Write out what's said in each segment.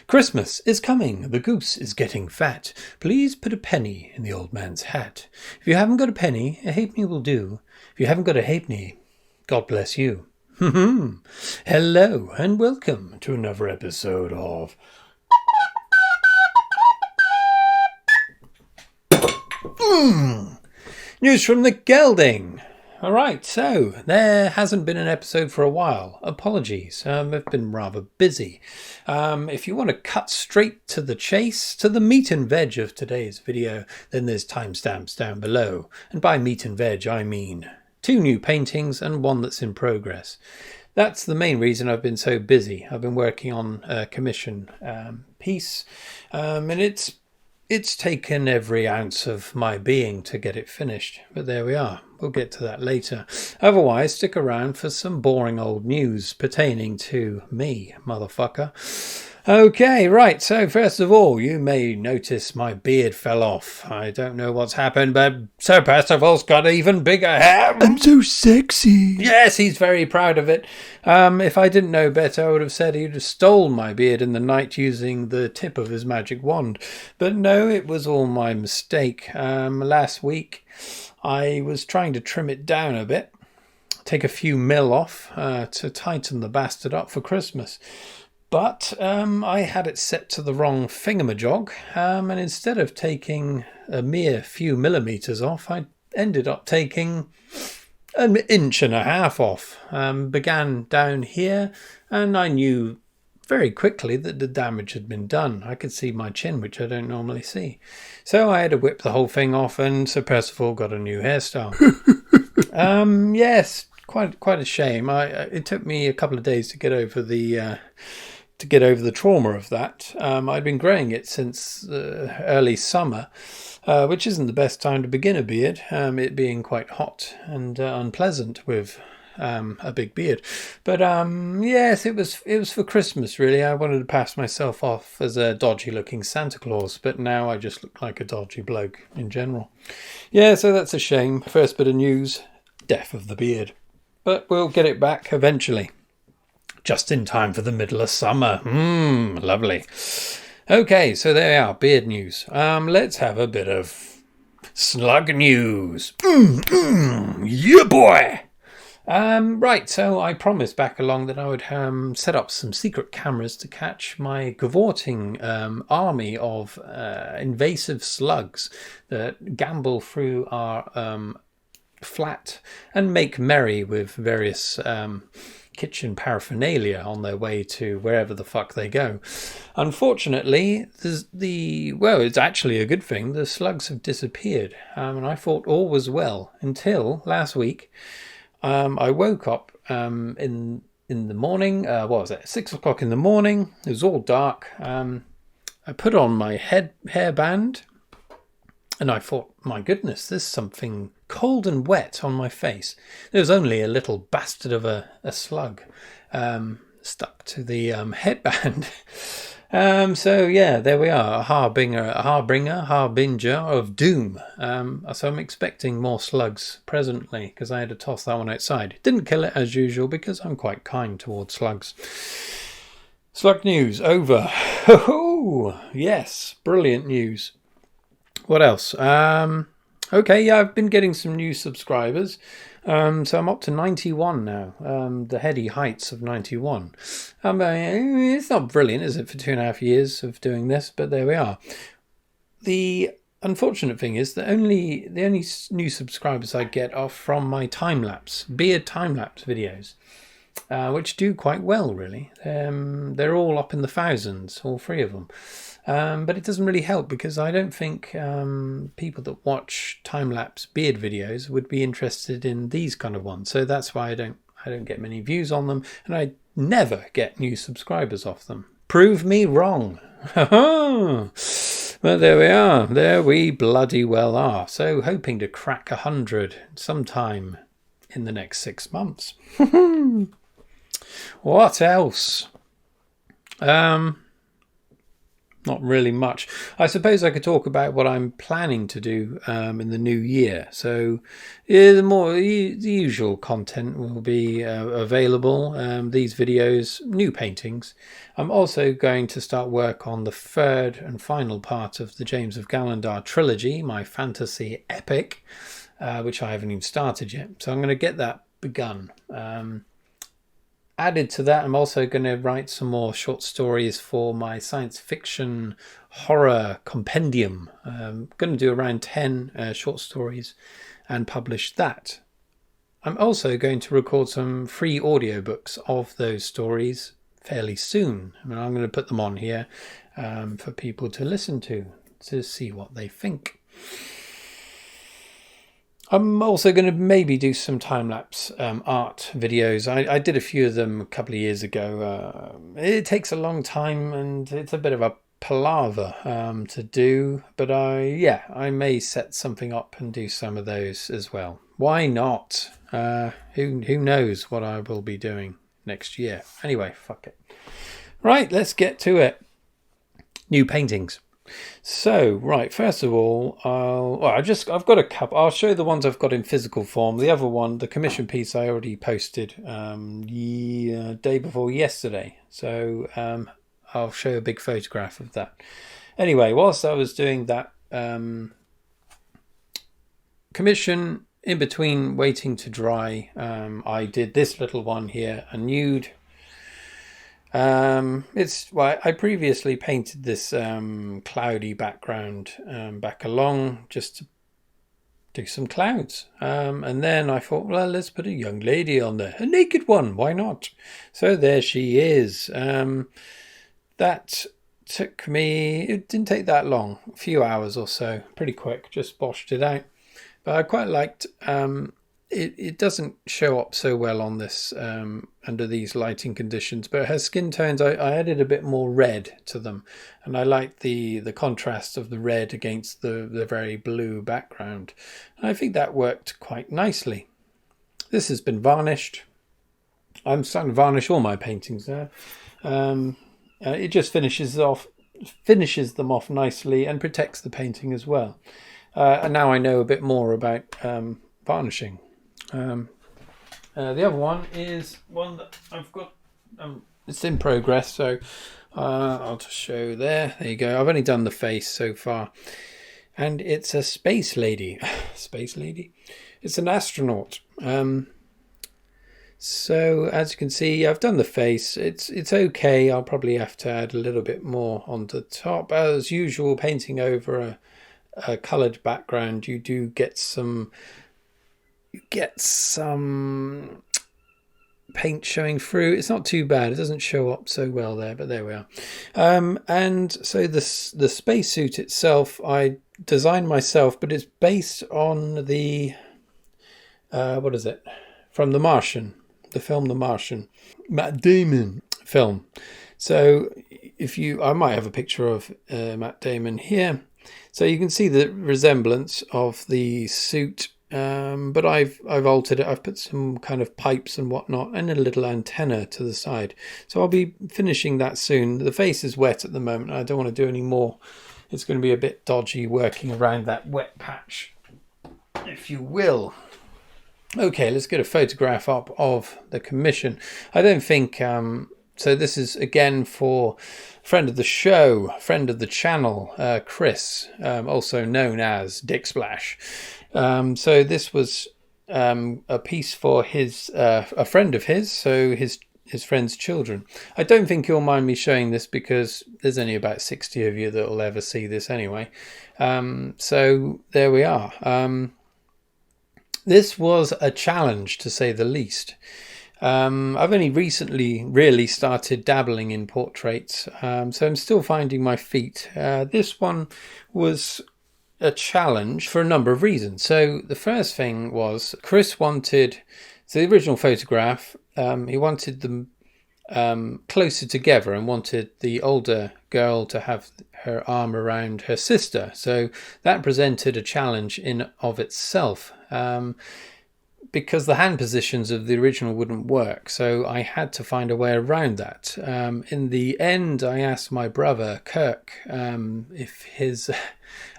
Christmas is coming, the goose is getting fat. Please put a penny in the old man's hat. If you haven't got a penny, a halfpenny will do. If you haven't got a halfpenny, God bless you. Hello and welcome to another episode of News from the Gelding. Alright, so there hasn't been an episode for a while. Apologies, I've been rather busy. If you want to cut straight to the chase, to the meat and veg of today's video, then there's timestamps down below. And by meat and veg, I mean 2 new paintings and 1 that's in progress. That's the main reason I've been so busy. I've been working on a commission piece, and it's taken every ounce of my being to get it finished. But there we are. We'll get to that later. Otherwise, stick around for some boring old news pertaining to me, motherfucker. Okay, right. So first of all, you may notice my beard fell off. I don't know what's happened, but Sir Percival's got even bigger hair. I'm so sexy. Yes, he's very proud of it. If I didn't know better, I would have said he'd have stolen my beard in the night using the tip of his magic wand. But no, it was all my mistake. Last week, I was trying to trim it down a bit, take a few mil off to tighten the bastard up for Christmas. But I had it set to the wrong thingamajog, and instead of taking a mere few millimetres off, I ended up taking an 1.5 inches off. Began down here, and I knew very quickly that the damage had been done. I could see my chin, which I don't normally see. So I had to whip the whole thing off, and Sir Percival got a new hairstyle. Yes, quite a shame. It took me a couple of days to get over the trauma of that. I'd been growing it since early summer, which isn't the best time to begin a beard, it being quite hot and unpleasant with a big beard. But yes, it was for Christmas, really. I wanted to pass myself off as a dodgy-looking Santa Claus, but now I just look like a dodgy bloke in general. Yeah, so that's a shame. First bit of news, death of the beard. But we'll get it back eventually. Just in time for the middle of summer. Lovely. Okay, so there we are, beard news. Let's have a bit of slug news. Yeah, boy! Right, so I promised back along that I would set up some secret cameras to catch my cavorting army of invasive slugs that gambol through our flat and make merry with various kitchen paraphernalia on their way to wherever the fuck they go. Unfortunately, it's actually a good thing. The slugs have disappeared, and I thought all was well until last week. I woke up in the morning. What was it? 6 o'clock in the morning. It was all dark. I put on my hairband, and I thought, my goodness, there's something cold and wet on my face. There was only a little bastard of a slug stuck to the headband. So yeah, there we are, a harbinger of doom. So I'm expecting more slugs presently, because I had to toss that one outside. Didn't kill it as usual, because I'm quite kind towards slugs. Slug news over. Ho-ho! Yes, brilliant news. What else? Okay, yeah, I've been getting some new subscribers. So I'm up to 91 now. The heady heights of 91. It's not brilliant, is it, for 2.5 years of doing this? But there we are. The unfortunate thing is that the only new subscribers I get are from my beard time-lapse videos, which do quite well, really. They're all up in the thousands, all 3 of them. But it doesn't really help, because I don't think people that watch time-lapse beard videos would be interested in these kind of ones. So that's why I don't get many views on them, and I never get new subscribers off them. Prove me wrong. But there we are. There we bloody well are. So hoping to crack 100 sometime in the next 6 months. What else? Not really much. I suppose I could talk about what I'm planning to do in the new year. So, yeah, the usual content will be available. These videos, new paintings. I'm also going to start work on the third and final part of the James of Gallandar trilogy, my fantasy epic, which I haven't even started yet. So I'm going to get that begun. Added to that, I'm also going to write some more short stories for my science fiction horror compendium. I'm going to do around 10 short stories and publish that. I'm also going to record some free audiobooks of those stories fairly soon. I mean, I'm going to put them on here for people to listen to see what they think. I'm also going to maybe do some time-lapse art videos. I did a few of them a couple of years ago. It takes a long time and it's a bit of a palaver to do, but I may set something up and do some of those as well. Why not? Who knows what I will be doing next year. Anyway, fuck it. Right, let's get to it. New paintings. So, right, first of all, I've got a couple. I'll show the ones I've got in physical form. The other one, the commission piece, I already posted the day before yesterday. So I'll show a big photograph of that. Anyway, whilst I was doing that commission, in between waiting to dry, I did this little one here, a nude. I previously painted this cloudy background back along just to do some clouds, and then I thought, well, let's put a young lady on there, a naked one, why not? So there she is. That took me, it didn't take that long, a few hours or so, pretty quick, just boshed it out. But I quite liked it doesn't show up so well on this under these lighting conditions, but her skin tones, I added a bit more red to them, and I liked the contrast of the red against the very blue background. And I think that worked quite nicely. This has been varnished. I'm starting to varnish all my paintings now. It just finishes them off nicely and protects the painting as well. And now I know a bit more about varnishing. The other one is one that I've got, it's in progress, so I'll just show there you go. I've only done the face so far, and it's a space lady. Space lady, it's an astronaut. So as you can see, I've done the face. It's okay. I'll probably have to add a little bit more on the top. As usual, painting over a coloured background, you do get some paint showing through. It's not too bad. It doesn't show up so well there, but there we are. And so the spacesuit itself, I designed myself, but it's based on the what is it? From The Martian, the film The Martian, Matt Damon film. So I might have a picture of Matt Damon here. So you can see the resemblance of the suit, but I've altered it. I've put some kind of pipes and whatnot and a little antenna to the side. So I'll be finishing that soon. The face is wet at the moment. I don't want to do any more. It's going to be a bit dodgy working around that wet patch, if you will. Okay, let's get a photograph up of the commission. I don't think... So this is again for friend of the show, friend of the channel, Chris, also known as Dick Splash. So this was a piece for a friend of his, so his friend's children. I don't think you'll mind me showing this because there's only about 60 of you that will ever see this anyway. So there we are. This was a challenge, to say the least. I've only recently really started dabbling in portraits, so I'm still finding my feet. This one was a challenge for a number of reasons. So the first thing was Chris wanted, so the original photograph, he wanted them closer together and wanted the older girl to have her arm around her sister. So that presented a challenge in of itself. because the hand positions of the original wouldn't work, so I had to find a way around that. In the end, I asked my brother Kirk if his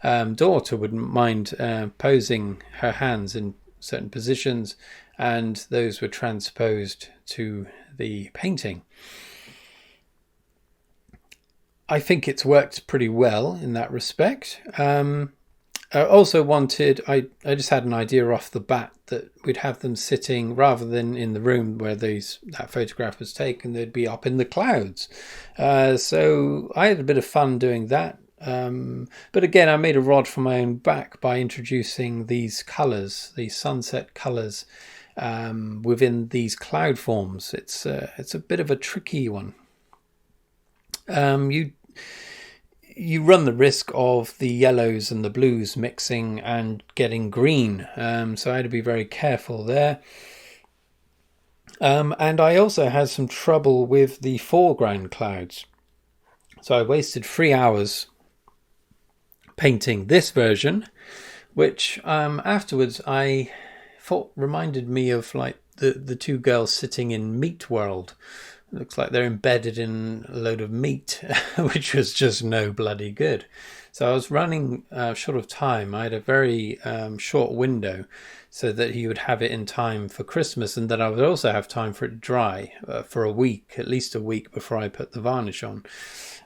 daughter wouldn't mind posing her hands in certain positions, and those were transposed to the painting. I think it's worked pretty well in that respect. I also wanted, I just had an idea off the bat that we'd have them sitting, rather than in the room where that photograph was taken, they'd be up in the clouds. So I had a bit of fun doing that. But again, I made a rod for my own back by introducing these colours, these sunset colours, within these cloud forms. It's a bit of a tricky one. You run the risk of the yellows and the blues mixing and getting green, so I had to be very careful there. And I also had some trouble with the foreground clouds, so I wasted 3 hours painting this version, which afterwards I thought reminded me of like the two girls sitting in Meat World. It looks like they're embedded in a load of meat, which was just no bloody good. So I was running short of time. I had a very short window so that he would have it in time for Christmas, and that I would also have time for it to dry for a week, at least a week before I put the varnish on.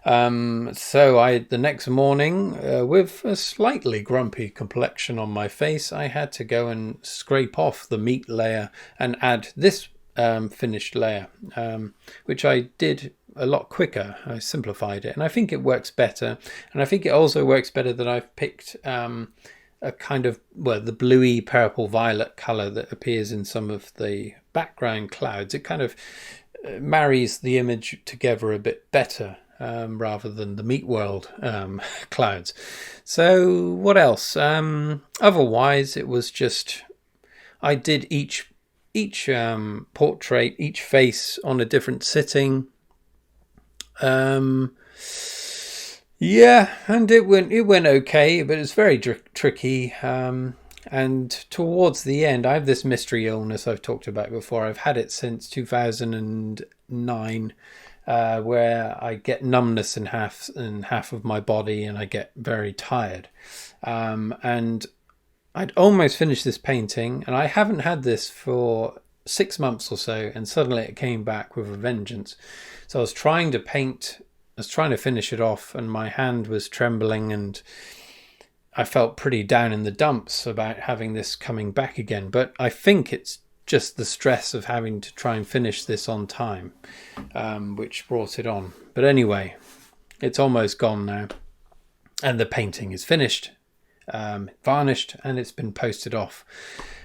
So the next morning, with a slightly grumpy complexion on my face, I had to go and scrape off the meat layer and add this finished layer, which I did a lot quicker. I simplified it, and I think it works better. And I think it also works better that I've picked a kind of, the bluey purple violet color that appears in some of the background clouds. It kind of marries the image together a bit better, rather than the Meat World clouds. So what else? Otherwise, it was just, I did each portrait, each face on a different sitting. And it went okay, but it's very tricky. And towards the end, I have this mystery illness I've talked about before. I've had it since 2009, where I get numbness in half of my body, and I get very tired. And I'd almost finished this painting, and I haven't had this for 6 months or so, and suddenly it came back with a vengeance. So I was trying to finish it off, and my hand was trembling, and I felt pretty down in the dumps about having this coming back again. But I think it's just the stress of having to try and finish this on time, which brought it on. But anyway, it's almost gone now, and the painting is finished. Varnished, and it's been posted off.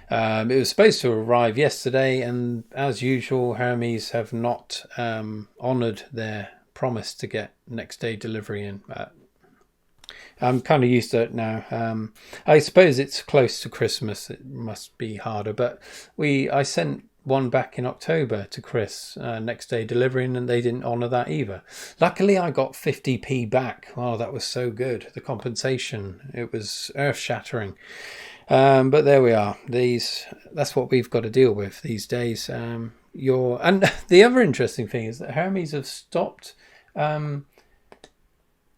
It was supposed to arrive yesterday, and as usual, Hermes have not honoured their promise to get next day delivery in. I'm kind of used to it now. I suppose it's close to Christmas, it must be harder, but I sent one back in October to Chris, next day delivery, and they didn't honour that either. Luckily, I got 50p back. Oh, that was so good. The compensation, it was earth-shattering. But there we are. That's what we've got to deal with these days. And the other interesting thing is that Hermes have stopped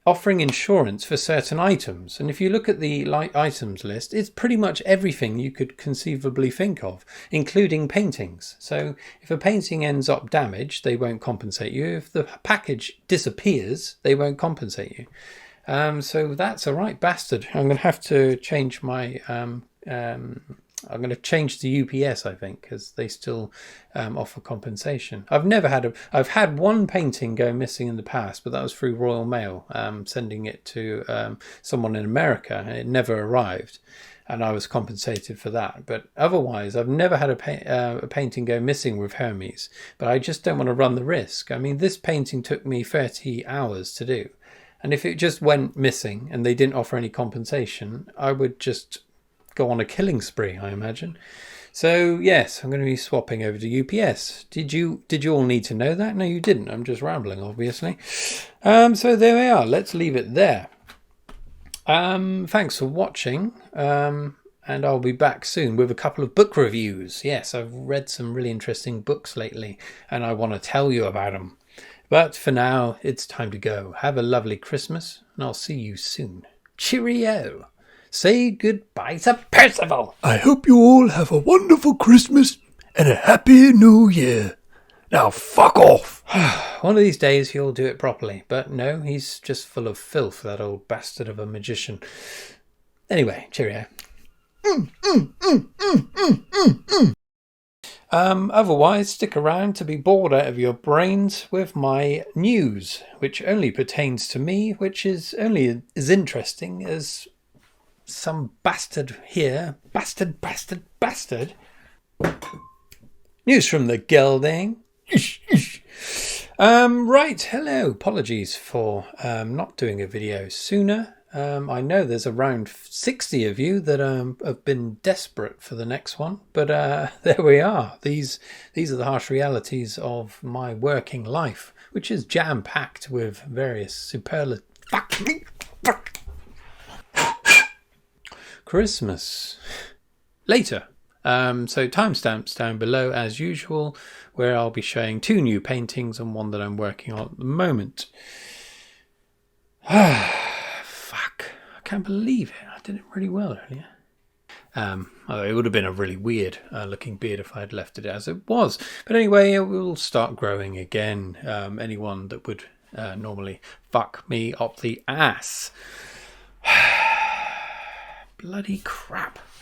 offering insurance for certain items. And if you look at the items list, it's pretty much everything you could conceivably think of, including paintings. So if a painting ends up damaged, they won't compensate you. If the package disappears, they won't compensate you. So that's a right bastard. I'm going to have to change my... I'm going to change to UPS, I think, because they still offer compensation. I've had one painting go missing in the past, but that was through Royal Mail, sending it to someone in America, and it never arrived, and I was compensated for that. But otherwise, I've never had a painting go missing with Hermes, but I just don't want to run the risk. I mean, this painting took me 30 hours to do, and if it just went missing and they didn't offer any compensation, I would just go on a killing spree, I imagine. So yes, I'm going to be swapping over to UPS. Did you all need to know that? No, you didn't. I'm just rambling, obviously. So there we are. Let's leave it there. Thanks for watching. and I'll be back soon with a couple of book reviews. Yes, I've read some really interesting books lately, and I want to tell you about them. But for now, it's time to go. Have a lovely Christmas, and I'll see you soon. Cheerio! Say goodbye to Percival! I hope you all have a wonderful Christmas and a happy New Year. Now fuck off! One of these days he'll do it properly, but no, he's just full of filth, that old bastard of a magician. Anyway, cheerio. Otherwise, stick around to be bored out of your brains with my news, which only pertains to me, which is only as interesting as some bastard here. Bastard. News from the gelding. Right, hello. Apologies for not doing a video sooner. I know there's around 60 of you that have been desperate for the next one, but there we are. These are the harsh realities of my working life, which is jam-packed with various superlative... Christmas. Later. So timestamps down below as usual, where I'll be showing 2 new paintings and one that I'm working on at the moment. Fuck. I can't believe it. I did it really well earlier. It would have been a really weird looking beard if I had left it as it was. But anyway, it will start growing again. Anyone that would normally fuck me up the ass. Bloody crap.